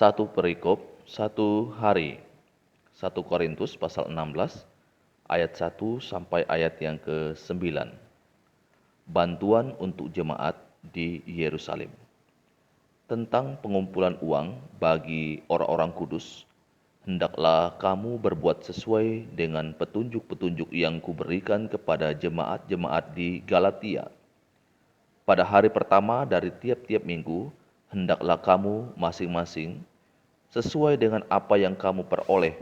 Satu perikop, satu hari. 1 Korintus pasal 16 ayat 1 sampai ayat yang ke-9. Bantuan untuk jemaat di Yerusalem. Tentang pengumpulan uang bagi orang-orang kudus, hendaklah kamu berbuat sesuai dengan petunjuk-petunjuk yang kuberikan kepada jemaat-jemaat di Galatia. Pada hari pertama dari tiap-tiap minggu, hendaklah kamu masing-masing, sesuai dengan apa yang kamu peroleh,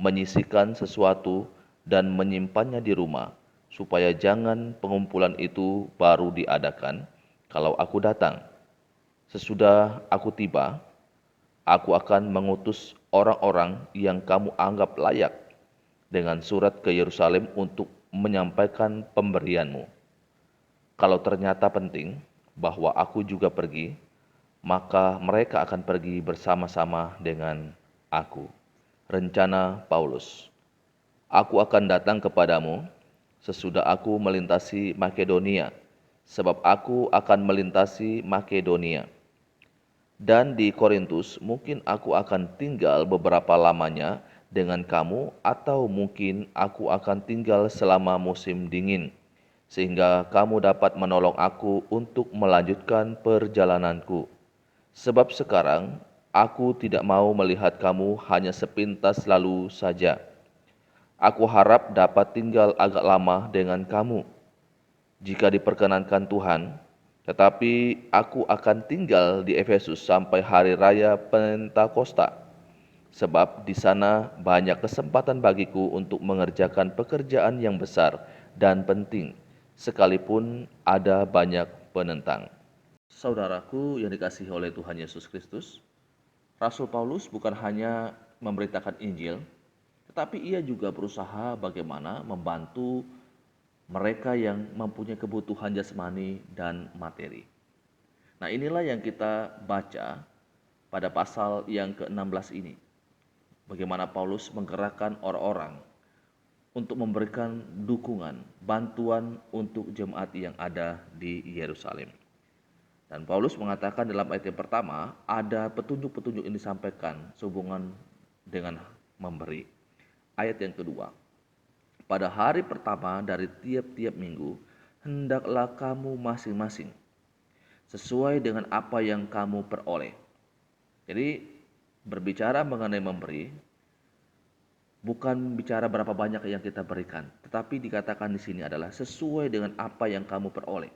menyisihkan sesuatu dan menyimpannya di rumah, supaya jangan pengumpulan itu baru diadakan kalau aku datang. Sesudah aku tiba, aku akan mengutus orang-orang yang kamu anggap layak dengan surat ke Yerusalem untuk menyampaikan pemberianmu. Kalau ternyata penting bahwa aku juga pergi, maka mereka akan pergi bersama-sama dengan aku. Rencana Paulus. Aku akan datang kepadamu sesudah aku melintasi Makedonia, sebab aku akan melintasi Makedonia. Dan di Korintus mungkin aku akan tinggal beberapa lamanya dengan kamu, atau mungkin aku akan tinggal selama musim dingin, sehingga kamu dapat menolong aku untuk melanjutkan perjalananku. Sebab sekarang aku tidak mau melihat kamu hanya sepintas lalu saja. Aku harap dapat tinggal agak lama dengan kamu, jika diperkenankan Tuhan, tetapi aku akan tinggal di Efesus sampai hari raya Pentakosta, sebab di sana banyak kesempatan bagiku untuk mengerjakan pekerjaan yang besar dan penting, sekalipun ada banyak penentang. Saudaraku yang dikasihi oleh Tuhan Yesus Kristus, Rasul Paulus bukan hanya memberitakan Injil, tetapi ia juga berusaha bagaimana membantu mereka yang mempunyai kebutuhan jasmani dan materi. Nah, inilah yang kita baca pada pasal yang ke-16 ini. Bagaimana Paulus menggerakkan orang-orang untuk memberikan dukungan, bantuan untuk jemaat yang ada di Yerusalem. Dan Paulus mengatakan dalam ayat yang pertama, ada petunjuk-petunjuk yang disampaikan sehubungan dengan memberi. Ayat yang kedua, pada hari pertama dari tiap-tiap minggu, hendaklah kamu masing-masing, sesuai dengan apa yang kamu peroleh. Jadi berbicara mengenai memberi, bukan bicara berapa banyak yang kita berikan, tetapi dikatakan di sini adalah sesuai dengan apa yang kamu peroleh.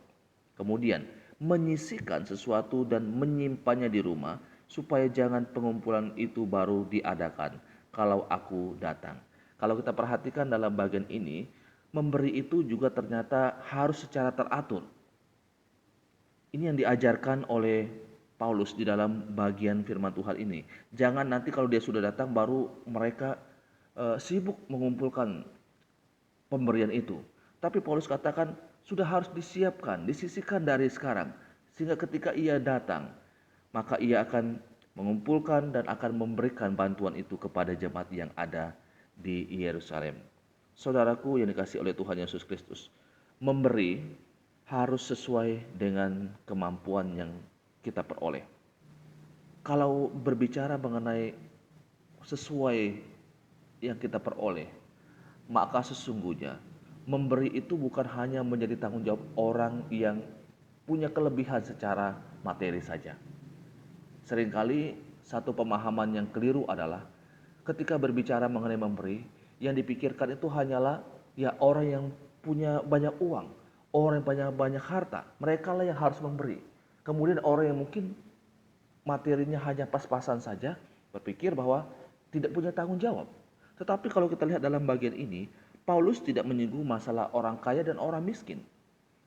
Kemudian menyisihkan sesuatu dan menyimpannya di rumah, supaya jangan pengumpulan itu baru diadakan kalau aku datang. Kalau kita perhatikan dalam bagian ini, memberi itu juga ternyata harus secara teratur. Ini yang diajarkan oleh Paulus di dalam bagian firman Tuhan ini. Jangan nanti kalau dia sudah datang baru mereka sibuk mengumpulkan pemberian itu. Tapi Paulus katakan sudah harus disiapkan, disisihkan dari sekarang, sehingga ketika ia datang, maka ia akan mengumpulkan dan akan memberikan bantuan itu kepada jemaat yang ada di Yerusalem. Saudaraku yang dikasihi oleh Tuhan Yesus Kristus, memberi harus sesuai dengan kemampuan yang kita peroleh. Kalau berbicara mengenai sesuai yang kita peroleh, maka sesungguhnya memberi itu bukan hanya menjadi tanggung jawab orang yang punya kelebihan secara materi saja. Seringkali satu pemahaman yang keliru adalah ketika berbicara mengenai memberi, yang dipikirkan itu hanyalah ya orang yang punya banyak uang, orang yang punya banyak harta, mereka lah yang harus memberi. Kemudian orang yang mungkin materinya hanya pas-pasan saja berpikir bahwa tidak punya tanggung jawab. Tetapi kalau kita lihat dalam bagian ini, Paulus tidak menyinggung masalah orang kaya dan orang miskin,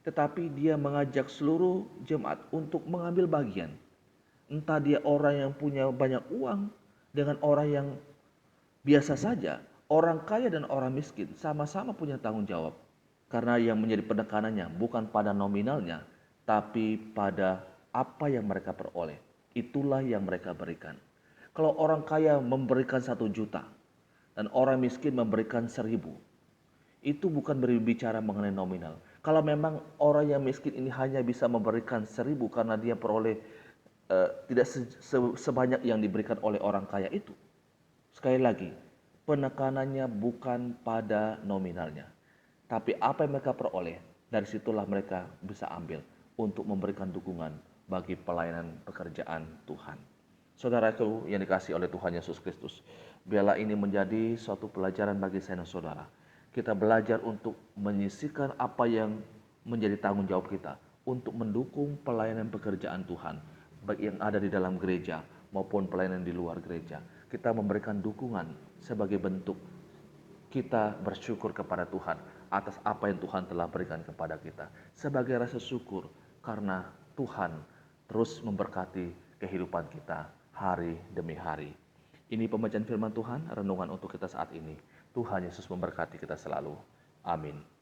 tetapi dia mengajak seluruh jemaat untuk mengambil bagian. Entah dia orang yang punya banyak uang dengan orang yang biasa saja, orang kaya dan orang miskin sama-sama punya tanggung jawab. Karena yang menjadi penekanannya bukan pada nominalnya, tapi pada apa yang mereka peroleh. Itulah yang mereka berikan. Kalau orang kaya memberikan 1 juta dan orang miskin memberikan 1.000, itu bukan berbicara mengenai nominal. Kalau memang orang yang miskin ini hanya bisa memberikan 1.000 karena dia peroleh tidak sebanyak yang diberikan oleh orang kaya itu. Sekali lagi, penekanannya bukan pada nominalnya, tapi apa yang mereka peroleh, dari situlah mereka bisa ambil untuk memberikan dukungan bagi pelayanan pekerjaan Tuhan. Saudaraku yang dikasihi oleh Tuhan Yesus Kristus, biarlah ini menjadi suatu pelajaran bagi saya dan saudara. Kita belajar untuk menyisihkan apa yang menjadi tanggung jawab kita untuk mendukung pelayanan pekerjaan Tuhan, baik yang ada di dalam gereja maupun pelayanan di luar gereja. Kita memberikan dukungan sebagai bentuk kita bersyukur kepada Tuhan atas apa yang Tuhan telah berikan kepada kita. Sebagai rasa syukur karena Tuhan terus memberkati kehidupan kita hari demi hari. Ini pembacaan firman Tuhan, renungan untuk kita saat ini. Tuhan Yesus memberkati kita selalu. Amin.